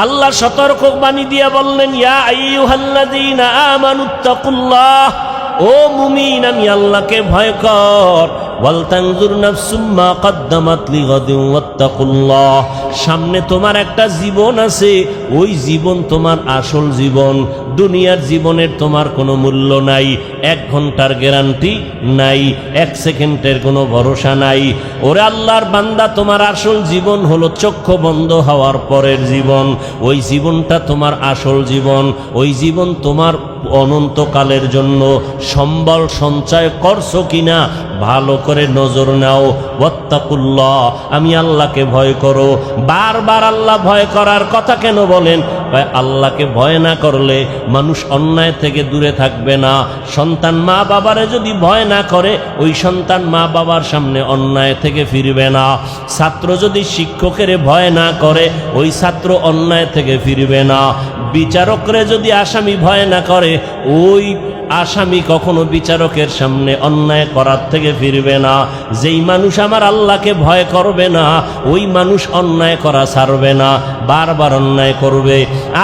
আল্লাহ সতর্কবাণী দিয়ে বললেন, ইয়া আইয়ুহাল্লাযীনা আমানুত্তাকুল্লাহ, ও মুমিন আমি আল্লাহকে ভয় কর। ওয়াল তানজুর নাফসুম মা কদ্দামাত লিগাদিন ওয়াত্তাকুল্লাহ, সামনে তোমার একটা জীবন আছে, ওই জীবন তোমার আসল জীবন। দুনিয়ার জীবনের তোমার কোনো মূল্য নাই, 1 ঘন্টার গ্যারান্টি নাই, 1 সেকেন্ডের কোনো ভরসা নাই। ওরে আল্লাহর বান্দা, তোমার আসল জীবন হলো চক্ষু বন্ধ হওয়ার পরের জীবন। ওই জীবনটা তোমার আসল জীবন, ওই জীবন তোমার অনন্তকালের জন্য। সম্বল সঞ্চয় করছো কিনা ভালো করে নজর নাও। ওয়াত্তাকুল্লাহ, আমি আল্লাহকে ভয় করো। বারবার আল্লাহ ভয় করার কথা কেন বলেন? আল্লাহকে ভয় না করলে মানুষ অন্যায় থেকে দূরে থাকবে না। সন্তান মা বাবারে যদি ভয় না করে, ওই সন্তান মা বাবার সামনে অন্যায় থেকে ফিরবে না। ছাত্র যদি শিক্ষকের ভয় না করে, ওই ছাত্র অন্যায় থেকে ফিরবে না। বিচারকরে যদি আসামি ভয় না করে, ওই আসামি কখনো বিচারকের সামনে অন্যায় করার থেকে ফিরবে না। যেই মানুষ আমার আল্লাহকে ভয় করবে না, ওই মানুষ অন্যায় করা ছাড়বে না, বারবার অন্যায় করবে।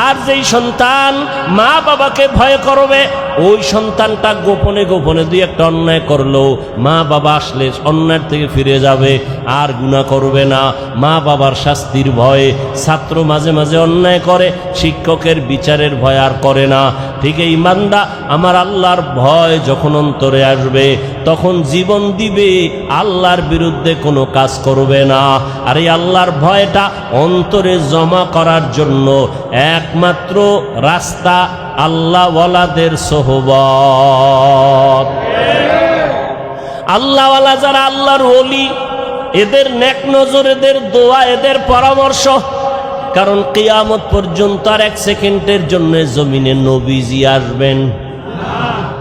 আর যেই সন্তান মা বাবাকে ভয় করবে, ওই সন্তানটা গোপনে গোপনে 2-1টা অন্যায় করলো, মা বাবা আসলে অন্যায় থেকে ফিরে যাবে, আর গুনাহ করবে না। মা বাবার শাস্তির ভয়ে ছাত্র মাঝে মাঝে অন্যায় করে, শিক্ষকের বিচারের ভয় আর করে না। ঠিক এই বান্দা, আমার আল্লাহর ভয় যখন অন্তরে আসবে, তখন জীবন দিবে, আল্লাহর বিরুদ্ধে কোনো কাজ করবে না। আর এই আল্লাহর ভয়টা অন্তরে জমা করার জন্য একমাত্র রাস্তা আল্লাহওয়ালাদের সোহবত। আল্লাহওয়ালা যারা, আল্লাহর ওলি, এদের নেক নজর, এদের দোয়া, এদের পরামর্শ। কারণ কিয়ামত পর্যন্ত আর 1 সেকেন্ডের জন্য জমিনে নবীজি আসবেন?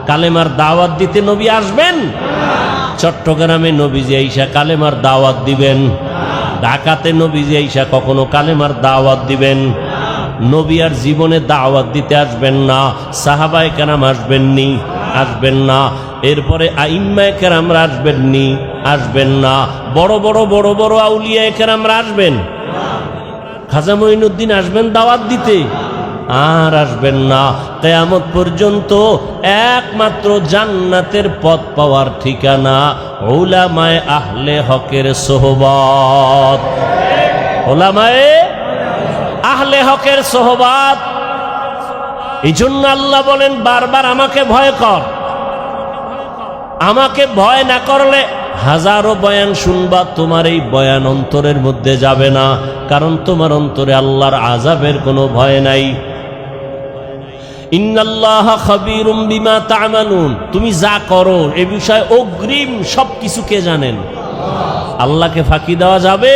কালেমার দাওয়াত দিতে নবী আসবেন? চট্টগ্রামে নবীজি আইসা কালেমার দাওয়াত দিবেন? ঢাকাতে নবীজি আইসা কখনো কালেমার দাওয়াত দিবেন? নবী আর জীবনে দাওয়াত দিতে আসবেন না। সাহাবায়ে কেরাম আসবেননি? আসবেন না। এরপরে আইম্মায়ে কেরামরা আসবেননি? আসবেন না। বড় বড় বড় বড় আউলিয়ায়ে কেরামরা আসবেন? খাজা মঈনুদ্দিন আসবেন দাওয়াত দিতে? আর আসবেন না। কিয়ামত পর্যন্ত একমাত্র জান্নাতের পথ পাওয়ার ঠিকানা উলামায়ে আহলে হকের সোহবত। উলামায়ে আহলে হকের সোহবত। এই জন্য আল্লাহ বলেন বারবার, আমাকে ভয় কর। আমাকে ভয় না করলে হাজারো বয়ান শুনবা, তোমার এই বয়ান অন্তরের মধ্যে যাবে না। কারণ তোমার অন্তরে আল্লাহর আযাবের কোনো ভয় নাই। ইন্নাল্লাহা খাবীরুম বিমা তা'মালুন, তুমি যা করো এ বিষয়ে অগ্রিম সবকিছু কে জানেন? আল্লাহকে ফাঁকি দেওয়া যাবে?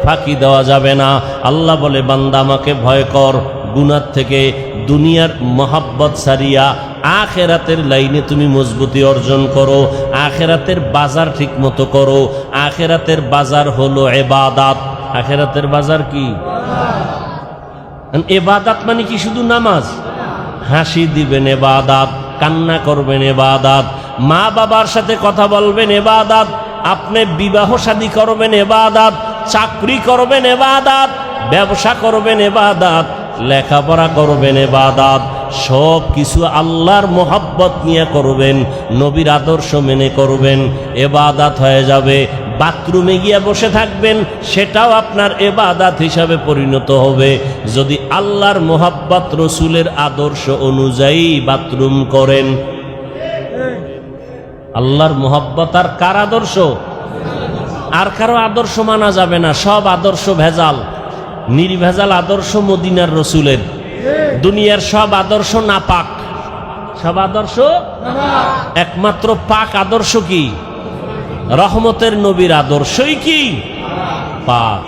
ফাঁকি দেওয়া যাবে না। আল্লাহ বলে, বান্দা আমাকে ভয় কর, গুনাহ থেকে দুনিয়ার মহাব্বত সারিয়া আখেরাতের লাইনে তুমি মজবুতি অর্জন করো। আখেরাতের বাজার ঠিক মতো করো। আখেরাতের বাজার হলো ইবাদত। আখেরাতের বাজার কি? ইবাদত মানে কি শুধু নামাজ? হাসি দিবেন ইবাদত, কান্না করবেন ইবাদত, মা বাবার সাথে কথা বলবেন ইবাদত, আপনি বিবাহ শাদী করবেন ইবাদত, চাকরি করবেন ইবাদত, ব্যবসা করবেন ইবাদত, লেখাপড়া করবেন ইবাদত। সব কিছু আল্লাহর মোহাব্বত নিয়ে করবেন, নবীর আদর্শ মেনে করবেন, ইবাদত হয়ে যাবে। বাথরুমে গিয়ে বসে থাকবেন, সেটাও আপনার ইবাদত হিসাবে পরিণত হবে, যদি আল্লাহর মোহাব্বত, রসুলের আদর্শ অনুযায়ী বাথরুম করেন। আল্লাহর মোহাব্বত আর কার আদর্শ? আর কারো আদর্শ মানা যাবে না। সব আদর্শ ভেজাল, নির্ভেজাল আদর্শ মদিনার রসুলের। দুনিয়ার সব আদর্শ নাপাক। সব আদর্শ একমাত্র পাক আদর্শ কি? রহমতের নবীর আদর্শই কি পাক।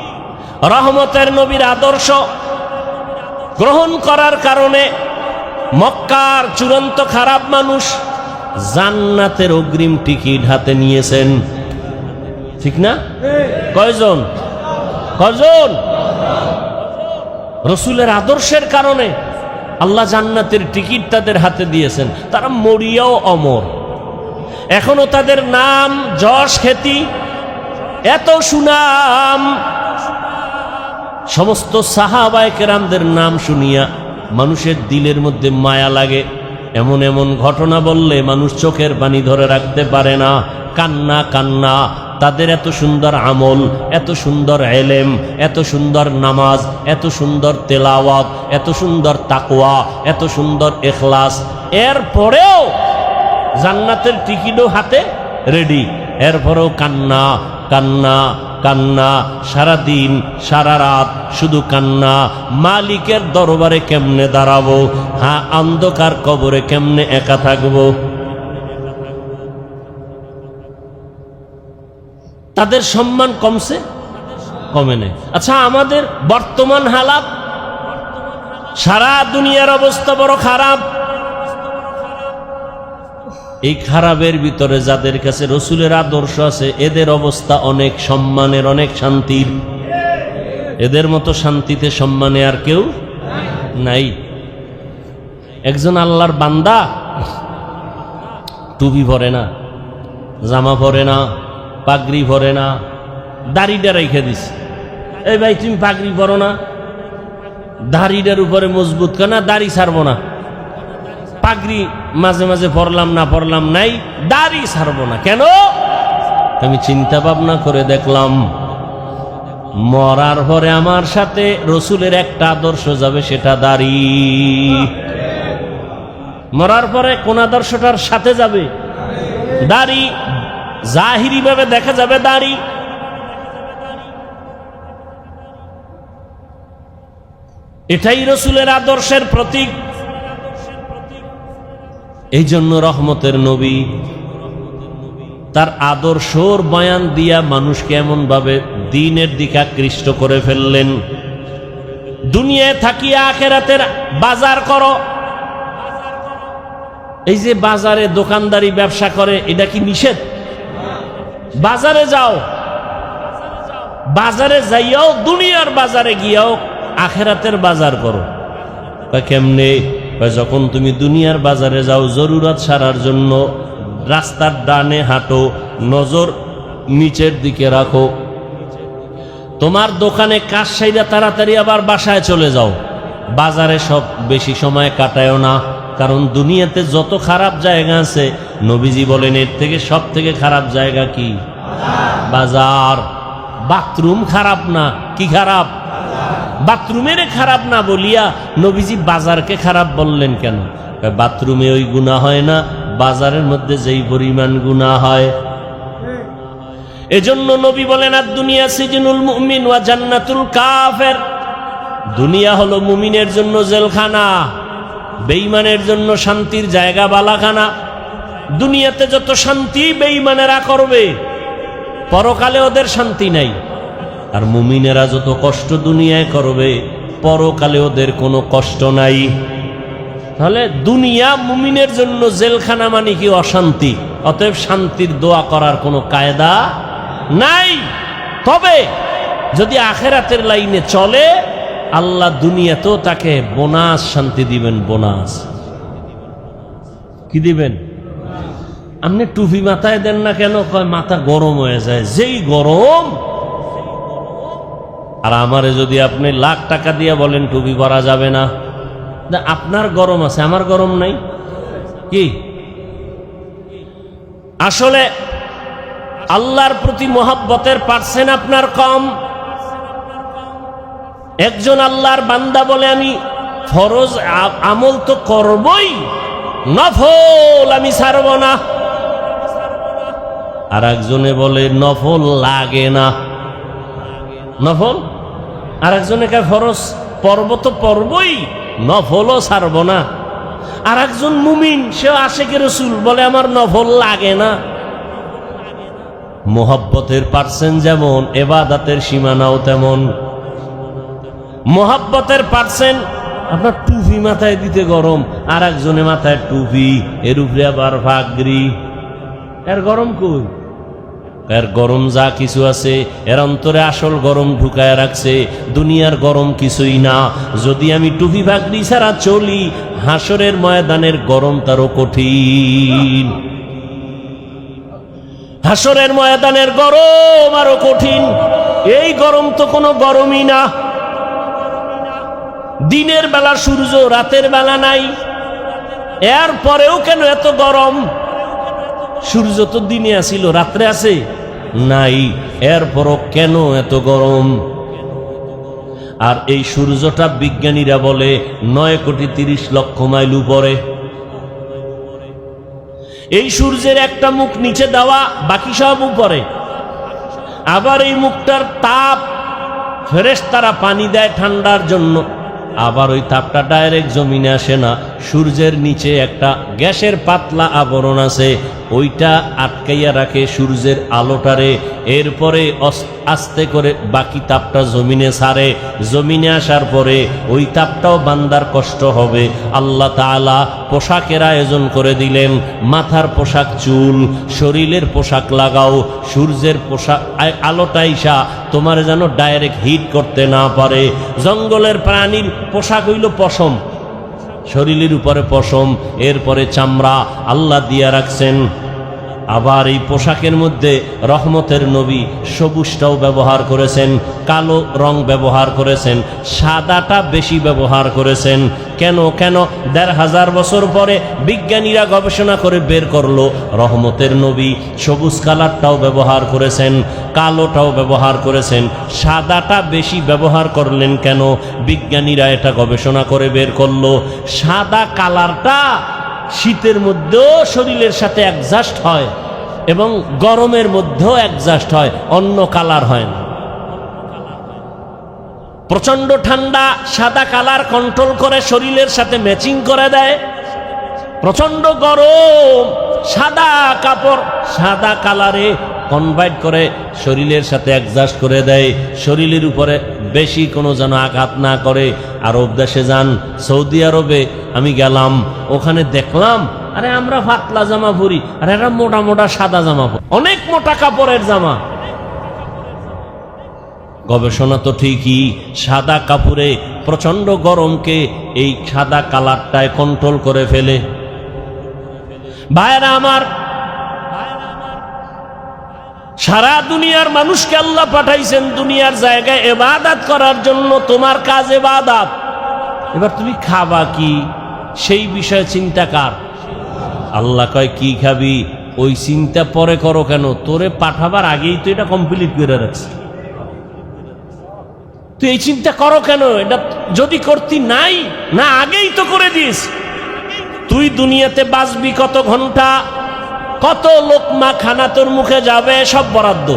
রহমতের নবীর আদর্শ গ্রহণ করার কারণে মক্কার চূড়ান্ত খারাপ মানুষ জান্নাতের অগ্রিম টিকিট হাতে নিয়েছেন, ঠিক না? কয়জন? কয়জন? রসুলের আদর্শের কারণে আল্লাহ জান্নাতের টিকিট তাদের হাতে দিয়েছেন। তারা মরিয়াও অমর, এখনো তাদের নাম যশ খ্যাতি, এত সুনাম। সমস্ত সাহাবায়ে কেরামদের নাম শুনিয়া মানুষের দিলের মধ্যে মায়া লাগে। এমন এমন ঘটনা বললে মানুষ চোখের পানি ধরে রাখতে পারে না, কান্না কান্না। তাদের এত সুন্দর আমল, এত সুন্দর এলেম, এত সুন্দর নামাজ, এত সুন্দর তেলাওয়াত, এত সুন্দর তাকওয়া, এত সুন্দর ইখলাস, এরপরেও জান্নাতের টিকিটও হাতে রেডি, এরপরেও কান্না কান্না কান্না, সারাদিন সারা রাত শুধু কান্না। মালিকের দরবারে কেমনে দাঁড়াবো, হ্যাঁ অন্ধকার কবরে কেমনে একা থাকবো। তাদের সম্মান কমছে, কমে নেই। আচ্ছা, আমাদের বর্তমান হালাত, সারা দুনিয়ার অবস্থা বড় খারাপ। এই খারাপের ভিতরে যাদের কাছে রসুলের আদর্শ আছে, এদের অবস্থা অনেক সম্মানের, অনেক শান্তির। এদের মতো শান্তিতে সম্মানে আর কেউ নাই। একজন আল্লাহর বান্দা টুপি পরে না, জামা পরে না, পাগড়ি পরে না, দাড়িটা রেখে দিছে। এই ভাই তুমি পাগড়ি পরো না, দাড়িটার উপরে মজবুত কেন, দাড়ি ছাড়বো না। পাগড়ি মাঝে মাঝে পরলাম না পরলাম নাই, দাড়ি ছাড়বো না কেন? আমি চিন্তা ভাবনা করে দেখলাম, মরার পরে আমার সাথে রসুলের একটা আদর্শ যাবে, সেটা দাড়ি। মরার পরে কোন আদর্শটার সাথে যাবে? দাড়ি। জাহিরি ভাবে দেখা যাবে দাড়ি। এটাই রসুলের আদর্শের প্রতীক। এই জন্য রহমতের নবী তার আদর্শর বয়ান দিয়া মানুষকে এমন ভাবে দ্বীনের দিকে আকৃষ্ট করে ফেললেন। দুনিয়ায় থাকিয়া আখিরাতের বাজার করো। এই যে বাজারে দোকানদারি ব্যবসা করে, এটা কি নিষেধ? বাজারে যাও, বাজারে যাইয়াও, দুনিয়ার বাজারে গিয়াও আখিরাতের বাজার করো। কেমনে? যখন তুমি দুনিয়ার বাজারে যাও জরুরত সারার জন্য, রাস্তার ডানে হাঁটো, নজর নিচের দিকে রাখো। তোমার দোকানে কাজ সাইরা তাড়াতাড়ি আবার বাসায় চলে যাও। বাজারে সব বেশি সময় কাটায়ও না, কারণ দুনিয়াতে যত খারাপ জায়গা আছে, নবীজি বলেন এর থেকে সব থেকে খারাপ জায়গা কি? বাজার। বাথরুম খারাপ না, কি খারাপ? বাথরুমের খারাপ না বলিয়া নবীজি বাজারকে খারাপ বললেন কেন? বাথরুমে ওই গুনাহ হয় না, বাজারের মধ্যে যেই পরিমাণ গুনাহ হয়। এজন্য নবী বলেন, আর দুনিয়া সিজনুল মুমিন ওয়া জান্নাতুল কাফের। দুনিয়া হলো মুমিনের জন্য জেলখানা, বেঈমানের জন্য শান্তির জায়গা, বালাখানা। দুনিয়াতে যত শান্তি বেঈমানেরা করবে, পরকালে ওদের শান্তি নাই। আর মুমিনেরা যত কষ্ট দুনিয়ায় করবে, পরকালে ওদের কোনো কষ্ট নাই। তাহলে দুনিয়া মুমিনের জন্য জেলখানা, মানে কি? অশান্তি। অতএব শান্তির দোয়া করার কোনো কায়দা নাই। তবে যদি আখিরাতের লাইনে চলে, আল্লাহ দুনিয়াতেও তাকে বোনাস শান্তি দিবেন। বোনাস কি দিবেন? আপনি টুপি মাথায় দেন না কেন? কয় মাথা গরম হয়ে যায়। যেই গরম। আর আমারে যদি আপনি লাখ টাকা দিয়ে বলেন টুপি পরা যাবে না, আপনার গরম আছে, আমার গরম নাই। কি আসলে আল্লাহর প্রতি মহব্বতের পার্সেন্ট আপনার কম। একজন আল্লাহর বান্দা বলে, আমি ফরজ আমল তো করবই, নফল আমি ছাড়ব না। আর একজনে বলে নফল লাগে না, নফল। আর একজনে কে ফরজ পর্ব তো পর্বই, নফলও ছাড়ব না। আর একজন মুমিন, সে আশিকে রাসূল, বলে আমার নফল লাগে না। মোহাব্বতের পার্সেন্ট যেমন, ইবাদতের সীমানাও তেমন। মোহাব্বতের পার্সেন্ট, আপনার টুপি মাথায় দিতে গরম, আর একজনে মাথায় টুপি, এর উপরে আবার পাগড়ি। এর গরম কই? এর গরম যা কিছু আছে, এর অন্তরে আসল গরম ঢুকায় রাখছে। দুনিয়ার গরম কিছুই না। যদি আমি টুপি পাগড়ি ছাড়া চলি, হাসরের ময়দানের গরম তারও কঠিন। হাসরের ময়দানের গরম আরো কঠিন। এই গরম তো কোনো গরমই না। দিনের বেলা সূর্য, রাতের বেলা নাই, এরপরেও কেন এত গরম? সূর্য তো দিনে আসিল, রাত্রে আছে নাই, এরপরও কেন এত গরম? আর এই সূর্যটা বিজ্ঞানীরা বলে 9,30,00,000 মাইল উপরে। এই সূর্যের একটা মুখ নিচে দেওয়া, বাকি সব উপরে। আবার এই মুখটার তাপ ফেরেশতারা পানি দেয় ঠান্ডার জন্য, আবার ওই তাপটা ডাইরেক্ট জমিনে আসে না, সূর্যের নিচে একটা গ্যাসের পাতলা আবরণ আছে, ওইটা আটকাইয়া রাখে সূর্যের আলোটারে। এরপরে আস্তে করে বাকি তাপটা জমিনে ছাড়ে, জমিনে আসার পরে ওই তাপটাও বান্দার কষ্ট হবে। আল্লাহ তাআলা পোশাকের আয়োজন করে দিলেন, মাথার পোশাক চুল, শরীরের পোশাক লাগাও, সূর্যের পোশাক আলোটা আইসা তোমার যেন ডাইরেক্ট হিট করতে না পারে। জঙ্গলের প্রাণীর পোশাক হইল পশম, শরীরের উপরে পশম, এরপরে চামড়া আল্লাহ দিয়া রাখছেন। আবার এই পোশাকের মধ্যে রহমতের নবী সবুজটাও ব্যবহার করেছেন, কালো রং ব্যবহার করেছেন, সাদাটা বেশি ব্যবহার করেছেন। কেন? ১৫০০ বছর পরে বিজ্ঞানীরা গবেষণা করে বের করলো রহমতের নবী সবুজ কালারটাও ব্যবহার করেছেন, কালোটাও ব্যবহার করেছেন, সাদাটা বেশি ব্যবহার করলেন কেন? বিজ্ঞানীরা এটা গবেষণা করে বের করলো সাদা কালারটা শীতের মধ্যেও শরীরের সাথে অ্যাডজাস্ট হয় এবং গরমের মধ্যেও অ্যাডজাস্ট হয়, অন্য কালার হয় না। প্রচন্ড ঠান্ডা সাদা কালার কন্ট্রোল করে শরীরের সাথে ম্যাচিং করে দেয়, প্রচন্ড গরম সাদা কাপড় সাদা কালারে কনভার্ট করে শরীরের সাথে অ্যাডজাস্ট করে দেয়, শরীরের উপরে বেশি কোনো যেন আঘাত না করে। আরব দেশে যান, সৌদি আরবে আমি গেলাম, ওখানে দেখলাম আরে আমরা পাতলা জামা পরি, আর এরা মোটা মোটা সাদা জামা পরি, অনেক মোটা কাপড়ের জামা। গবেষণা তো ঠিকই, সাদা কাপড়ে প্রচন্ড গরমকে এই সাদা কালারটায় কন্ট্রোল করে ফেলে। ভাইরা আমার, সারা দুনিয়ার মানুষকে আল্লাহ পাঠাইছেন দুনিয়ার জায়গায় ইবাদত করার জন্য, তোমার কাজ ইবাদত। এবার তুমি খাবা কি সেই বিষয়ে চিন্তা কার? আল্লাহ কয় কি খাবি ওই চিন্তা পরে করো কেন, তোরে পাঠাবার আগেই তো এটা কমপ্লিট করে রাখছি, তুই এই চিন্তা করো কেন? এটা যদি করতি নাই না আগেই তো করে দিস। তুই দুনিয়াতে বাঁচবি কত ঘন্টা, কত লোকমা খানা তোর মুখে যাবে সব বরাদ্দ,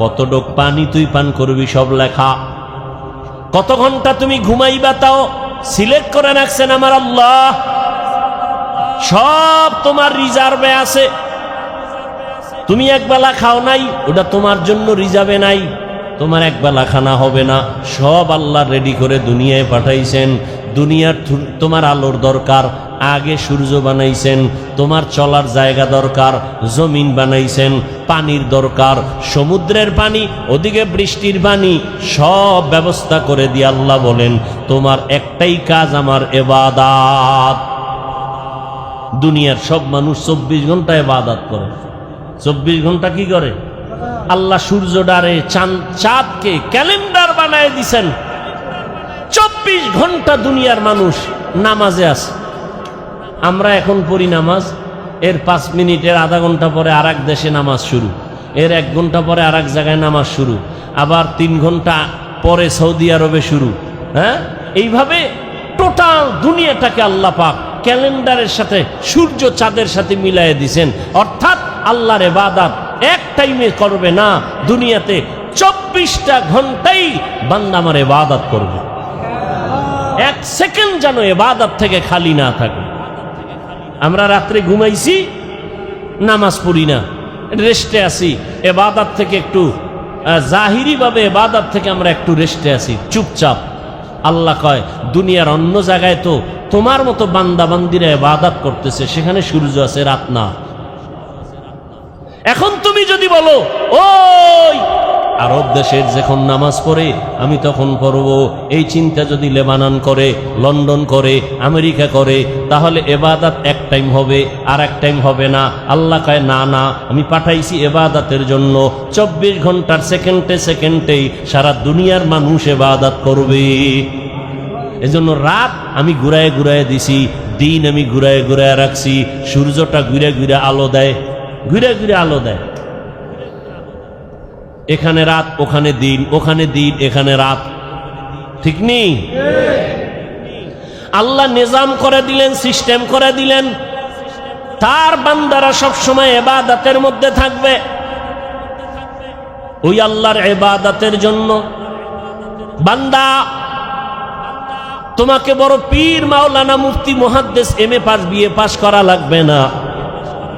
কত ডোক পানি তুই পান করবি সব লেখা, কত ঘন্টা তুমি ঘুমাইবা তাও সিলেক্ট করে রাখছেন আমার আল্লাহ, সব তোমার রিজার্ভে আছে। তুমি একবেলা খাও নাই, ওটা তোমার জন্য রিজার্ভে নাই, তোমার একবেলা খানা হবে না, সব আল্লাহ রেডি করে দুনিয়ায় পাঠাইছেন। দুনিয়ার তোমার আলোর দরকার, আগে সূর্য বানাইছেন, তোমার চলার জায়গা দরকার, জমিন বানাইছেন, পানির দরকার, সমুদ্রের পানি, ওদিকে বৃষ্টির পানি, সব ব্যবস্থা করে দিয়ে আল্লাহ বলেন তোমার একটাই কাজ আমার ইবাদত। দুনিয়ার সব মানুষ 24 ঘন্টা ইবাদত করে, 24 ঘন্টা কি করে? আল্লাহ সূর্য ডারে চাঁদকে ক্যালেন্ডার বানায় দিছেন, 24 ঘন্টা দুনিয়ার মানুষ নামাজে আছে। আমরা এখন পড়ি নামাজ, এর 5 মিনিটের আধা ঘন্টা পরে আর এক দেশে নামাজ শুরু, এর 1 ঘন্টা পরে আর এক জায়গায় নামাজ শুরু, আবার 3 ঘন্টা পরে সৌদি আরবে শুরু। হ্যাঁ, এইভাবে টোটাল দুনিয়াটাকে আল্লাহ পাক ক্যালেন্ডারের সাথে সূর্য চাঁদের সাথে মিলাইয়া দিছেন। অর্থাৎ আল্লাহর ইবাদত এক টাইমে করবে না, দুনিয়াতে 24টা ঘন্টাই বান্দা আমার ইবাদত করবে, 1 সেকেন্ড যেন ইবাদত থেকে খালি না থাকে। আমরা রাত্রে ঘুমাইছি, নামাজ পড়ি না, রেস্টে আছি, ইবাদত থেকে একটু জাহিরি ভাবে ইবাদত থেকে আমরা একটু রেস্টে আছি, চুপচাপ। আল্লাহ কয় দুনিয়ার অন্য জায়গায় তো তোমার মতো বান্দা বান্দিরা ইবাদত করতেছে, সেখানে সূর্য আছে, রাত না। এখন তুমি যদি বলো ওই আরব দেশের যখন নামাজ পড়ে আমি তখন পড়ব, এই চিন্তা যদি লেবানন করে, লন্ডন করে, আমেরিকা করে, তাহলে ইবাদত এক টাইম হবে আর এক টাইম হবে না। আল্লাহ কয় না না, আমি পাঠাইছি ইবাদতের জন্য, 24 ঘন্টার সেকেন্ডে সেকেন্ডেই সারা দুনিয়ার মানুষ ইবাদত করবে। এজন্য রাত আমি ঘুরায় ঘুরায় দিছি, দিন আমি ঘুরায় ঘুরায় রাখছি। সূর্যটা ঘুরে ঘুরে আলো দেয়, ঘুরে ঘুরে আলো দেয়। এখানে রাত, ওখানে দিন, ওখানে দিন, এখানে রাত, ঠিক নেই? আল্লাহ নিজাম করে দিলেন, সিস্টেম করে দিলেন। তার বান্দারা সবসময় ইবাদতের মধ্যে থাকবে। ওই আল্লাহর ইবাদতের জন্য বান্দা, তোমাকে বড় পীর, মাওলানা, মুফতি, মুহাদ্দিস, এমএ পাস, বিএ পাস করা লাগবে না।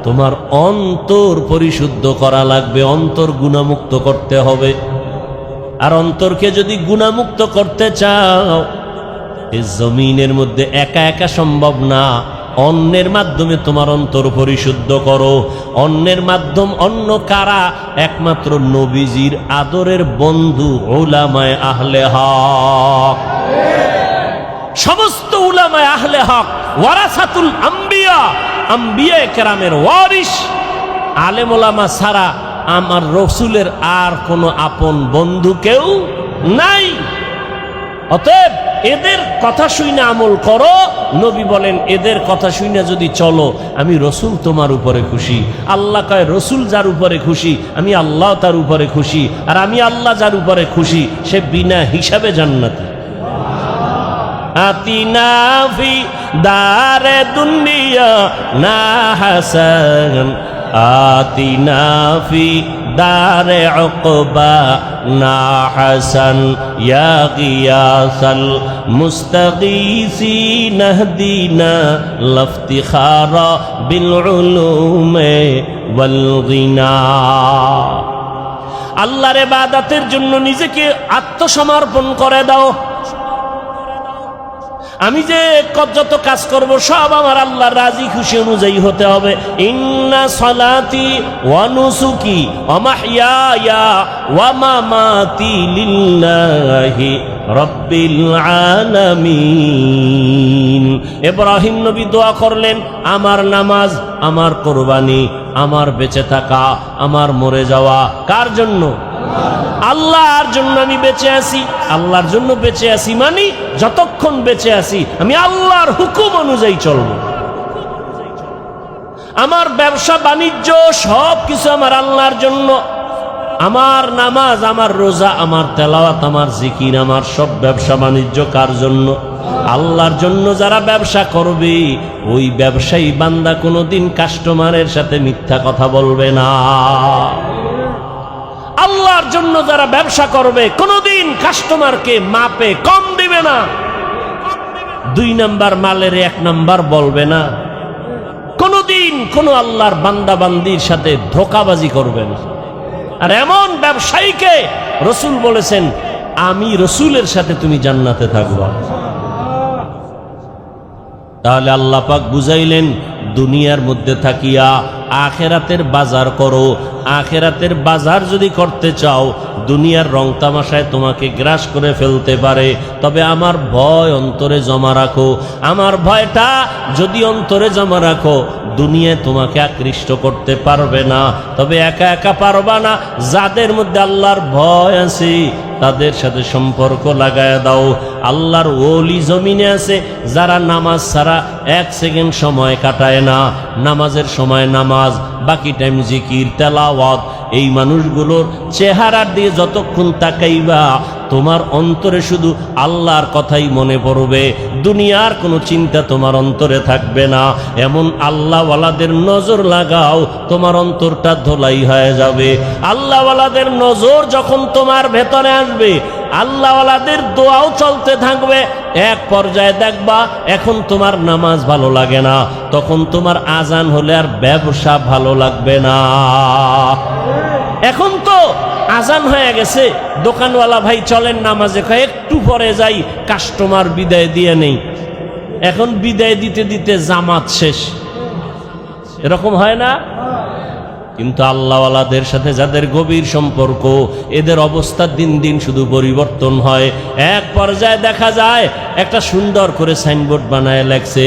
তোমার অন্তর পরিশুদ্ধ করা লাগবে, অন্তর গুনাহমুক্ত করতে হবে। আর অন্তরকে যদি গুনাহমুক্ত করতে চাও, এই জমিনের মধ্যে একা একা সম্ভব না। অন্যের মাধ্যমে তোমার অন্তর পরিশুদ্ধ করো। অন্যের মাধ্যম অন্য কারা? একমাত্র নবীজির আদরের বন্ধু উলামায়ে আহলে হক। সমস্ত উলামায়ে আহলে হক ওয়ারাসাতুল আম্বিয়া, আম্বিয়ায়ে কেরামের ওয়ারিস। আলেম ওলামা ছাড়া আমার রসুলের আর কোনো আপন বন্ধু কেউ নাই। অতএব এদের কথা শুনে আমল করো। নবী বলেন, এদের কথা শুনে যদি চলো, আমি রসুল তোমার উপরে খুশি। আল্লাহ কয়, রসুল যার উপরে খুশি, আমি আল্লাহ তার উপরে খুশি। আর আমি আল্লাহ যার উপরে খুশি, সে বিনা হিসাবে জান্নাতি। আতিনা ফি দারে দুনিয়া না হাসান, আতিনা ফি দারে উকবা না হাসান, ইয়া গিয়াসাল মুস্তাগীসিন ইহদিনা লাফতিখারা বিল উলুমে ওয়াল গিনা। আল্লাহর ইবাদতের জন্য নিজেকে আত্মসমর্পণ করে দাও। আমি যে যত কাজ করব সব আমার আল্লাহর রাজি খুশি অনুযায়ী হতে হবে। ইন্না সালাতি ওয়া নুসুকি ওয়া মাহইয়ায়া ওয়া মামাতি লিল্লাহি রাব্বিল আলামিন। ইব্রাহিম নবী দোয়া করলেন, আমার নামাজ, আমার কুরবানি, আমার বেঁচে থাকা, আমার মরে যাওয়া কার জন্য? আল্লাহর জন্য আমি বেঁচে আছি। আল্লাহর জন্য বেঁচে আছি মানে যতক্ষণ বেঁচে আছি আমি আল্লাহর হুকুম অনুযায়ী চলব। আমার ব্যবসা বাণিজ্য সব কিছু আমার আল্লাহর জন্য। আমার নামাজ, আমার রোজা, আমার তেলাওয়াত, আমার জিকির, আমার সব ব্যবসা বাণিজ্য কার জন্য? আল্লাহর জন্য। যারা ব্যবসা করবে, ওই ব্যবসায়ী বান্দা কোনোদিন কাস্টমারের সাথে মিথ্যা কথা বলবে না। আল্লাহর জন্য যারা ব্যবসা করবে, কোনোদিন কাস্টমারকে মাপে কম দিবে না। 2 নাম্বার মালের 1 নাম্বার বলবে না। কোনোদিন কোনো আল্লাহর বান্দা বান্দির সাথে ধোঁকাবাজি করবে না। আর এমন ব্যবসায়ীকে রসুল বলেছেন, আমি রসুলের সাথে তুমি জান্নাতে থাকবা। তাহলে আল্লাহ পাক বুঝাইলেন, দুনিয়ার মধ্যে থাকিয়া আখেরাতের বাজার করো। আখেরাতের বাজার যদি করতে চাও, দুনিয়ার রং তামাশায় তোমাকে গ্রাস করে ফেলতে পারে, তবে আমার ভয় অন্তরে জমা রাখো। আমার ভয়টা যদি অন্তরে জমা রাখো, দুনিয়ায় তোমাকে আকৃষ্ট করতে পারবে না। তবে একা একা পারবা না। যাদের মধ্যে আল্লাহর ভয় আছে তাদের সাথে সম্পর্ক লাগায় দাও। আল্লাহর ওলি জমিনে আছে যারা নামাজ ছাড়া 1 সেকেন্ড সময় কাটায় না। নামাজের সময় নামাজ, বাকি টাইম জিকির, তেলাওয়াত। এই মানুষগুলোর চেহারার দিয়ে যতক্ষণ তাকাইবা, তোমার অন্তরে শুধু আল্লাহর কথাই মনে পড়বে। দুনিয়ার কোনো চিন্তা তোমার অন্তরে থাকবে না। এমন আল্লাহওয়ালাদের নজর লাগাও, তোমার অন্তরটা ধোলাই হয়ে যাবে। আল্লাহওয়ালাদের নজর যখন তোমার ভেতরে আসবে, আল্লাহওয়ালাদের দোয়াও চলতে থাকবে। এক পর্যায়ে দেখবা, এখন তোমার নামাজ ভালো লাগে না, তখন তোমার আজান হলে আর ব্যবসা ভালো লাগবে না। এখন তো আজান হয়ে গেছে, দোকানওয়ালা ভাই চলেন নামাজে, একটু পরে যাই, কাস্টমার বিদায় দিয়ে নেই। এখন বিদায় দিতে দিতে জামাত শেষ। এরকম হয় না? কিন্তু আল্লাহওয়ালাদের সাথে যাদের গভীর সম্পর্ক, এদের অবস্থা দিন দিন শুধু পরিবর্তন হয়। এক পর্যায়ে দেখা যায় একটা সুন্দর করে সাইনবোর্ড বানায় লেখছে,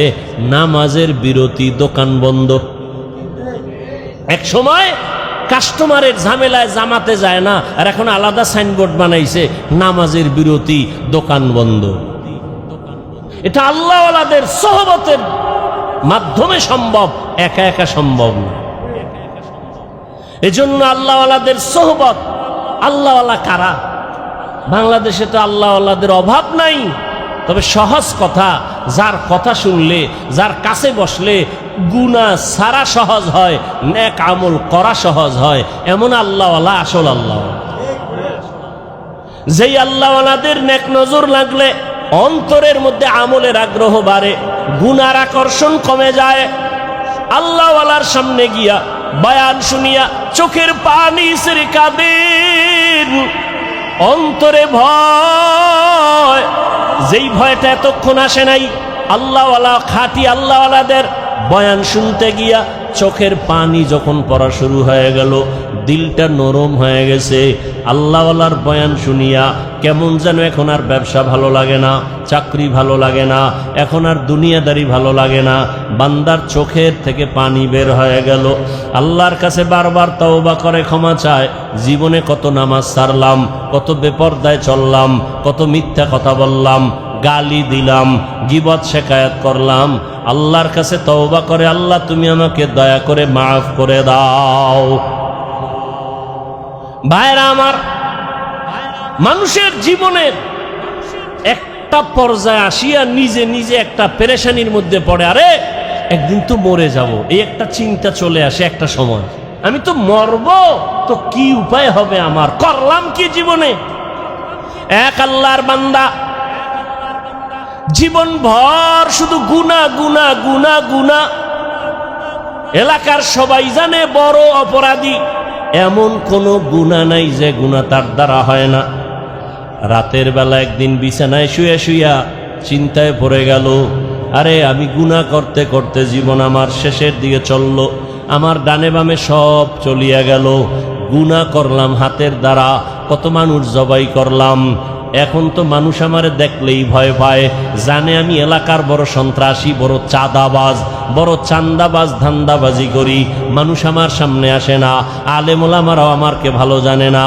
নামাজের বিরতি, দোকান বন্ধ। এক সময় কাস্টমারের ঝামেলায় জামাতে যায় না, আর এখন আলাদা সাইনবোর্ড বানাইছে, নামাজের বিরতি, দোকান বন্ধ। এটা আল্লাহওয়ালাদের সোহবতের মাধ্যমে সম্ভব, একা একা সম্ভব না। এজন্য আল্লাহওয়ালাদের সোহবত। আল্লাহওয়ালা কারা? বাংলাদেশে তো আল্লাহওয়ালাদের অভাব নাই, তবে সহজ কথা, যার কথা শুনলে, যার কাছে বসলে গুনাহ ছাড়া সহজ হয়, নেক আমল করা সহজ হয়, এমন আল্লাহওয়ালা আসল আল্লাহওয়ালা। যেই আল্লাহওয়ালাদের নেক নজর লাগলে অন্তরের মধ্যে আমলের আগ্রহ বাড়ে, গুনার আকর্ষণ কমে যায়। আল্লাহওয়ালার সামনে গিয়া বয়ান শুনিয়া চোখের পানি ছেড়ে কাঁদেন, অন্তরে ভয়, যেই ভয়টা এতক্ষণ আসে নাই। আল্লাহওয়ালা খাঁটি আল্লাহওয়ালাদের বয়ান শুনতে গিয়া চোখের পানি যখন পড়া শুরু হয়ে গেল, দিলটা নরম হয়ে গেছে। আল্লাহওয়ালার বয়ান শুনিয়া কেমন যেন এখন আর ব্যবসা ভালো লাগে না, চাকরি ভালো লাগে না, এখন আর দুনিয়াদারি ভালো লাগে না। বান্দার চোখের থেকে পানি বের হয়ে গেল। আল্লাহর কাছে বারবার তওবা করে ক্ষমা চায়, জীবনে কত নামাজ ছাড়লাম, কত বেপরদায় চললাম, কত মিথ্যা কথা বললাম, গালি দিলাম, গীবত শেকায়াত করলাম। আল্লাহর কাছে তওবা করে, আল্লাহ তুমি আমাকে দয়া করে মাফ করে দাও। ভাইরা আমার, মানুষের জীবনের একটা পর্যায়ে আসিয়া নিজে নিজে একটা পেরেশানির মধ্যে পড়ে, আরে একদিন তো মরে যাব, এই একটা চিন্তা চলে আসে একটা সময়, আমি তো মরব, তো কি উপায় হবে আমার, করলাম কি জীবনে। এক আল্লাহর বান্দা জীবন ভর শুধু গুনাহ গুনাহ গুনাহ গুনাহ, এলাকার সবাই জানে বড় অপরাধী, এমন কোনো গুনাহ নাই যে গুনাহ তার দ্বারা হয় না। রাতের বেলা একদিন বিছানায় শুয়ে শুইয়া চিন্তায় পড়ে গেল, আরে আমি গুনাহ করতে করতে জীবন আমার শেষের দিকে চলল, আমার ডানে বামে সব চলিয়া গেল, গুনাহ করলাম হাতের দ্বারা, কত মানুষ জবাই করলাম। এখন তো মানুষ আমারে দেখলেই ভয় পায়, জানে আমি এলাকার বড় সন্ত্রাসী, বড় চাঁদাবাজ, বড় চান্দাবাজ, ধান্দাবাজি করি। মানুষ আমার সামনে আসে না, আলেম ওলামারাও আমারকে ভালো জানে না।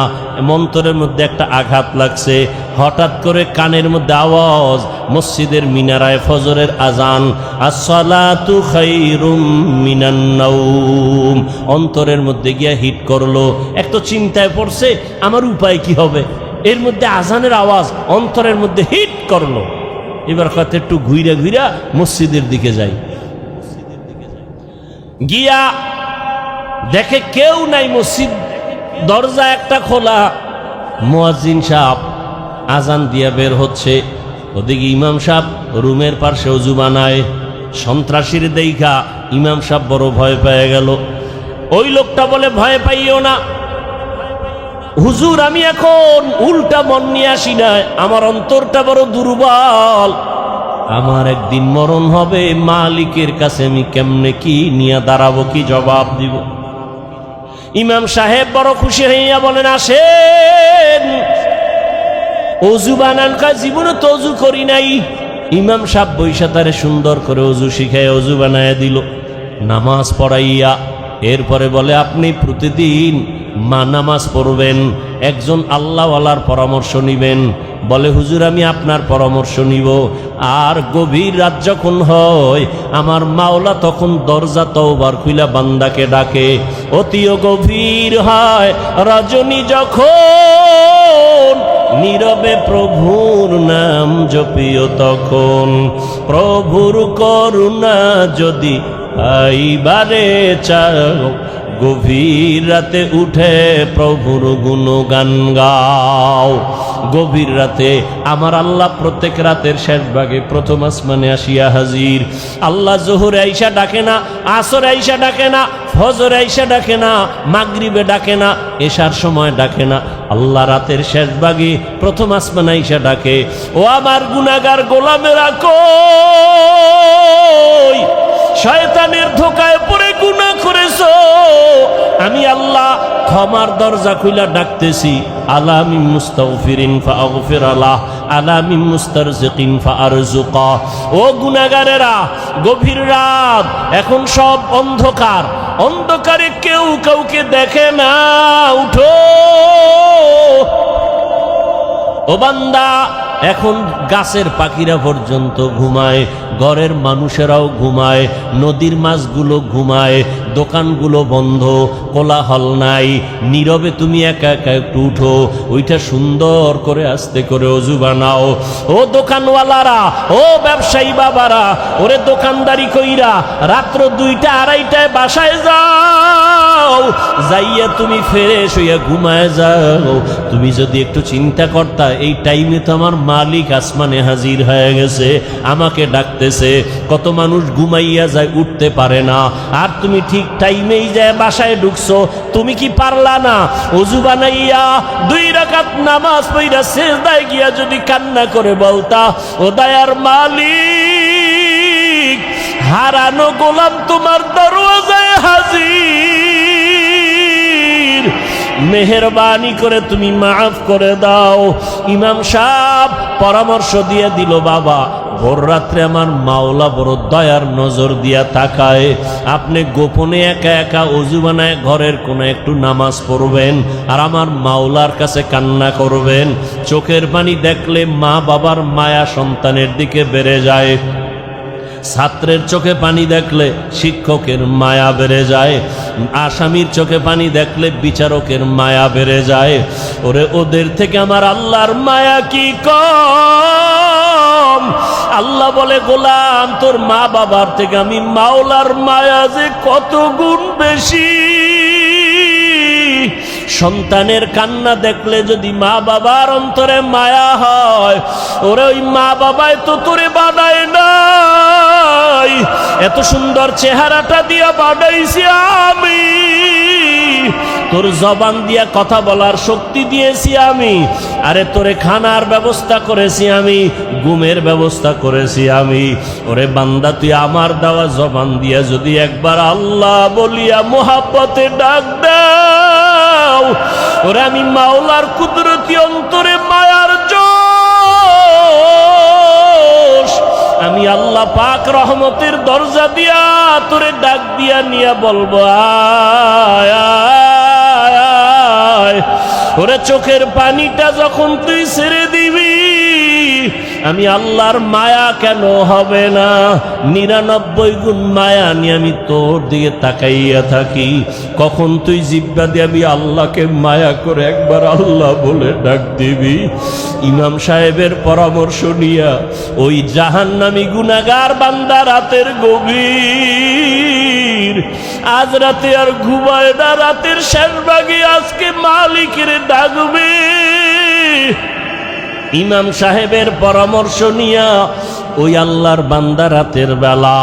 মন্তরের মধ্যে একটা আঘাত লাগছে, হঠাৎ করে কানের মধ্যে আওয়াজ, মসজিদের মিনারায় ফজরের আজান, আসসালাতু খায়রুম মিনান নাওম। অন্তরের মধ্যে গিয়া হিট করলো। এক তো চিন্তায় পড়ছে, আমার উপায় কি হবে, এর মধ্যে আজানের আওয়াজ অন্তরের মধ্যে হিট করলো। এবার কত একটু ঘুইরা ঘুইরা মসজিদের দিকে যাই, গিয়া দেখে কেউ নাই, মসজিদ দরজা একটা খোলা, মুয়াজ্জিন সাহেব আজান দিয়া বের হচ্ছে, ওদিকে ইমাম সাহেব রুমের পাশে ওযু বানায়। সন্ত্রাসীর দেইখা ইমাম সাহেব বড় ভয় পেয়ে গেল। ওই লোকটা বলে, ভয় পাইও না হুজুর, আমি এখন উল্টা মন নিয়ে আসি না, আমার অন্তরটা বড় দুর্বল, আমার একদিন মরণ হবে, মালিকের কাছে আমি কেমনে কি নিয়ে দাঁড়াবো, কি জবাব দিব। ইমাম সাহেব বড় খুশি হইয়া বলেন, আসেন অজু বানান। কা জীবনে তো অজু করি নাই। ইমাম সাহেব বৈশা তারে সুন্দর করে অজু শিখায় অজু বানায় দিল, নামাজ পড়াইয়া। এরপরে বলে, আপনি প্রতিদিন নামাজ পড়বেন, একজন আল্লাহওয়ালার পরামর্শ নিবেন। বলে, হুজুর আমি আপনার পরামর্শ নিব। আর গভীর রাত যখন হয়, আমার মাওলা তখন দরজা তওবার খুইলা বান্দাকে ডাকে। অতিও গভীর হয় রজনী যখন, নীরবে প্রভুর নাম জপিও তখন। প্রভুর করুণা যদি আইবারে চাও, গভীর রাতে উঠে প্রভুর গুণগান গাও। গভীর রাতে আমার আল্লাহ প্রত্যেক রাতের শেষ ভাগে প্রথম আসমানে আসিয়া হাজির। আল্লাহ জোহরে আইসা ডাকে না, আসরে আইসা ডাকে না, ফজরে আইসা ডাকে না, মাগরিবে ডাকে না, এশার সময় ডাকে না। আল্লাহ রাতের শেষ ভাগে প্রথম আসমানে আইসা ডাকে, ও আমার গুনাহগার গোলামেরা কই, শয়তানের ধোকায় পড়ে গুনাহ করেছো, আমি আল্লাহ ক্ষমার দরজা খুইলা ডাকতেছি। আলামি মুস্তাগফিরিন ফাগফির আলাহ, আলামি মুস্তারজিকিন ফারজুকা। ও গুনাহগারেরা, গভীর রাত, এখন সব অন্ধকার, অন্ধকারে কেউ কাউকে দেখে না, উঠো ও বান্দা, এখন গাছের পাখিরা পর্যন্ত ঘুমায়, ঘরের মানুষেরাও ঘুমায়, নদীর মাছগুলো ঘুমায়, দোকানগুলো বন্ধ, কোলাহল নাই, নীরবে তুমি একা একা একটু উঠো, ওইটা সুন্দর করে আস্তে করে অজু বানাও। ও দোকানওয়ালারা, ও ব্যবসায়ী বাবারা, ওরে দোকানদারি কইরা রাত্র 2টা 2:30টায় বাসায় যাও, যাইয়া তুমি ফ্রেশ হইয়া ঘুমায় যাও। তুমি যদি একটু চিন্তা করতা এই টাইমে তো আমার মালিক আসমানে হাজির হয়ে গেছে, আমাকে ডাকতেছে। কত মানুষ ঘুমাইয়া যায়, উঠতে পারে না, আর তুমি ঠিক টাইমেই যায় বাসায় ঢুকছো। তুমি কি পারলা না ওযু বানাইয়া 2 রাকাত নামাজ পড়া সিজদায় গিয়া যদি কান্না করে বলতা, ও দয়ার মালিক, হারানো গোলাম তোমার দরওয়াজায় হাজির, মেহেরবানি করে তুমি মাফ করে দাও। ইমাম সাহেব পরামর্শ দিয়ে দিল, বাবা ভোর রাত্রে আমার মাওলা বড় দয়ার নজর দিয়া তাকায়, আপনি গোপনে একা একা অজু বানায় ঘরের কোনো একটু নামাজ পড়বেন আর আমার মাওলার কাছে কান্না করবেন। চোখের পানি দেখলে মা বাবার মায়া সন্তানের দিকে বেড়ে যায়, ছাত্রের চোখে পানি দেখলে শিক্ষকের মায়া বেড়ে যায়, আসামির চোখে পানি দেখলে বিচারকের মায়া বেড়ে যায়। ওরে ওদের থেকে আমার আল্লাহর মায়া কি কম? আল্লাহ বলে, গোলাম তোর মা বাবার থেকে আমি মাওলার মায়া যে কত গুণ বেশি। সন্তানের কান্না দেখলে যদি মা বাবার অন্তরে মায়া হয়, ওরে ওই মা বাবায় তো তোরে বানায় নাই, এত সুন্দর চেহারাটা দিয়া বানাইছি আমি, তোর জবান দিয়া কথা বলার শক্তি দিয়েছি আমি, আরে তোরে খানার ব্যবস্থা করেছি আমি, ঘুমের ব্যবস্থা করেছি আমি। ওরে বান্দা, তুই আমার দেওয়া জবান দিয়া যদি একবার আল্লাহ বলিয়া মোহাব্বতে ডাক দাও, ওরে আমি মাওলার কুদরতি অন্তরে মায়ার জোশ, আমি আল্লাহ পাক রহমতের দরজা দিয়া তোরে ডাক দিয়া নিয়া বলবো, আয় আয় আয়। ওরে চোখের পানিটা যখন তুই ছেড়ে দিবি, আমি আল্লাহর মায়া কেন হবে না? 99 গুণ মায়া নিয়ে আমি তোর দিকে তাকাইয়া থাকি। কখন তুই জিব্বা দিয়ে আমি আল্লাহকে মায়া করে একবার আল্লাহ বলে ডাক দিবি? ইমাম সাহেবের পরামর্শ নিয়া ওই জাহান্নামী গুনাহগার বান্দা রাতের গভীর, আজ রাতে আর ঘুমায় না, রাতের শেষ ভাগে আজকে মালিকের ডাকবে। ইমাম সাহেবের পরামর্শ নিয়া ওই আল্লাহর বান্দা রাতের বেলা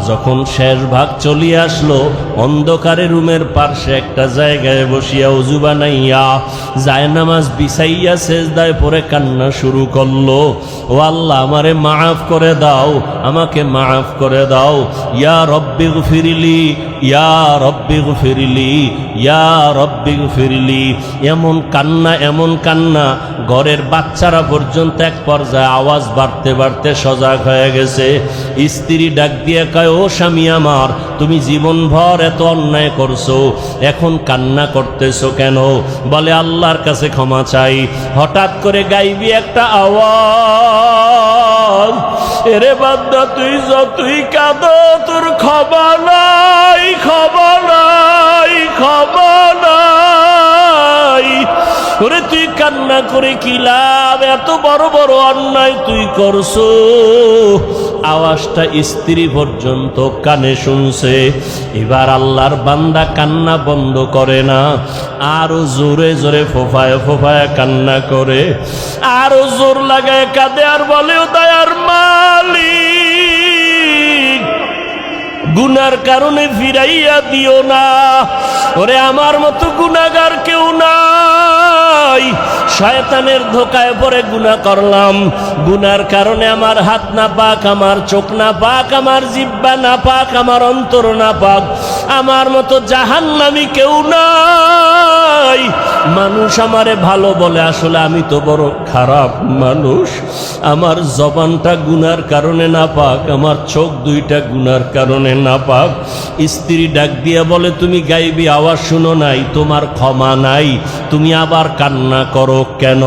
যখন শেষ ভাগ চলিয়ে আসলো, অন্ধকারে রুমের পার্শ্বে একটা জায়গায় বসিয়া ওযু বানাইয়া জায়নামাজ বিছাইয়া সেজদায় পড়ে কান্না শুরু করলো, ও আল্লাহ আমারে মাফ করে দাও, আমাকে মাফ করে দাও, ইয়া রব্বি গফিরলি, ইয়া রব্বি গফিরলি, ইয়া রব্বি গফিরলি। এমন কান্না, এমন কান্না, ঘরের বাচ্চারা পর্যন্ত এক পর্যায়ে আওয়াজ বাড়তে বাড়তে সজাগ হয়ে গেছে। স্ত্রী ডাক দিয়ে কয়, ও স্বামী আমার, তুমি জীবনভর এত অন্যায় করছো, এখন কান্না করতেছো কেন? বলে, আল্লাহর কাছে ক্ষমা চাই। হঠাৎ করে গাইবি একটা আওয়াজ, এরে বান্দা তুই যতই কাঁদো তোর ক্ষমা নাই, ক্ষমা নাই, ক্ষমা নাই। ওরে তুই কান্না করে কি লাভ? এত বড় বড় অন্যায় তুই করছো। আওয়াজটা স্ত্রী পর্যন্ত কানে শুনছে। এবার আল্লাহর বান্দা কান্না বন্ধ করে না, আরো জোরে জোরে ফোফায় ফোফায় কান্না করে, আরো জোর লাগায় কাঁদে আর বলে, ও দয়ার মালিক, গুনার কারণে ফিরাইয়া দিও না, ওরে আমার মতো গুনাহগার কেউ নাই, শয়তানের ধোকায় পড়ে গুনাহ করলাম, গুনার কারণে আমার হাত না পাক, আমার চোখ না পাক, আমার জিহ্বা না পাক, আমার অন্তর না পাক, আমার মতো জাহান্নামী কেউ নাই। মানুষ আমারে ভালো বলে, আসলে আমি তো বড় খারাপ মানুষ। আমার জবানটা গুনার কারণে নাপাক, আমার চোখ দুইটা গুনার কারণে নাপাক। স্ত্রী ডাক দিয়া বলে, তুমি গাইবি আওয়াজ শুনো নাই, তোমার ক্ষমা নাই, তুমি আবার কান্না করো কেন?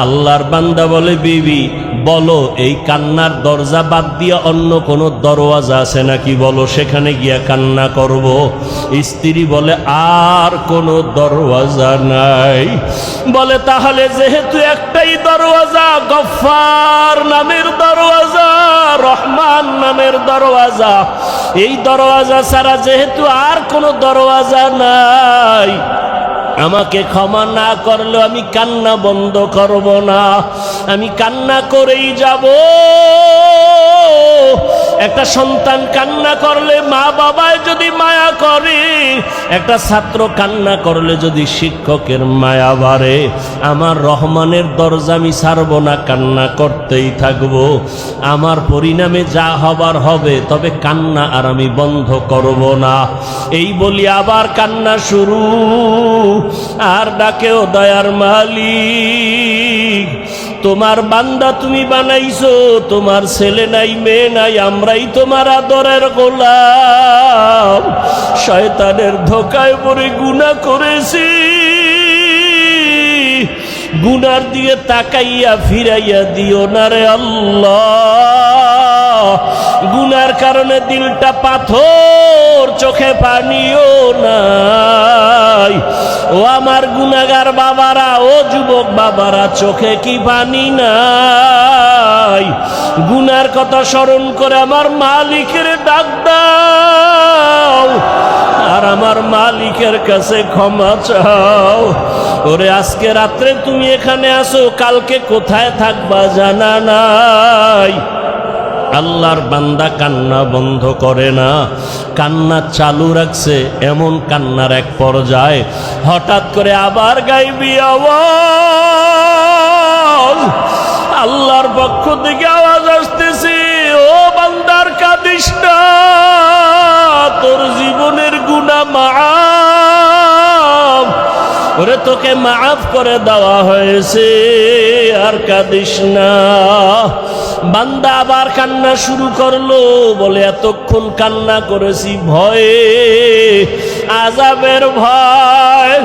আল্লাহর বান্দা বলে, বিবি বলো, এই কান্নার দরজা বাদ দিয়া অন্য কোনো দরওয়াজা আছে নাকি, বলো, সেখানে গিয়া কান্না করব। স্ত্রী বলে, আর কোনো দরওয়াজা নাই। বলে, তাহলে যেহেতু একটাই দরওয়াজা, গফফার নামের দরওয়াজা, রহমান নামের দরওয়াজা, এই দরওয়াজা ছাড়া যেহেতু আর কোনো দরওয়াজা নাই, আমাকে ক্ষমা না করলেও আমি কান্না বন্ধ করব না, আমি কান্না করেই যাব। একটা সন্তান কান্না করলে মা বাবায় যদি মায়া করে, একটা ছাত্র কান্না করলে যদি শিক্ষকের মায়া বাড়ে, আমার রহমানের দরজা আমি ছাড়ব না, কান্না করতেই থাকব। আমার পরিণামে যা হবার হবে, তবে কান্না আর আমি বন্ধ করব না। এই বলি আবার কান্না শুরু। আর ডাকেও, দয়ার মালিক, তোমার বান্দা তুমি বানাইছো, তোমার ছেলে নাই মেয়ে নাই, আমরাই তোমার আদরের গোলাম। শয়তানের ধোকায় পড়ে গুনাহ করেছি, গুনার দিকে তাকাইয়া ফিরাইয়া দিও না রে আল্লাহ। গুনার কারণে দিলটা পাথর, চোখে পানিও নাই। ও আমার গুনাহগার বাবারা, ও যুবক বাবারা, চোখে কি পানি নাই? গুনার কথা স্মরণ করে আমার মালিকের ডাক দাও, আর আমার মালিকের কাছে ক্ষমা চাও। ওরে, আজকে রাত্রে তুমি এখানে আসো, কালকে কোথায় থাকবা জানা নাই। আল্লাহর বান্দা কান্না বন্ধ করে না, কান্না চালু রাখছে। এমন কান্নার এক পর্যায়ে হঠাৎ করে আবার গাইবি আওয়াজ, আল্লাহর পক্ষ থেকে আওয়াজ আসতেছে, ও বান্দার কাঁদিস না, তোর জীবনের গুনাহ মাফ। ওরে, তোকে মাফ করে দেওয়া হয়েছে, আর কাঁদিস না। বান্দা আবার কান্না শুরু করলো, বলে, এতক্ষণ কান্না করেছি ভয়ে, আযাবের ভয়।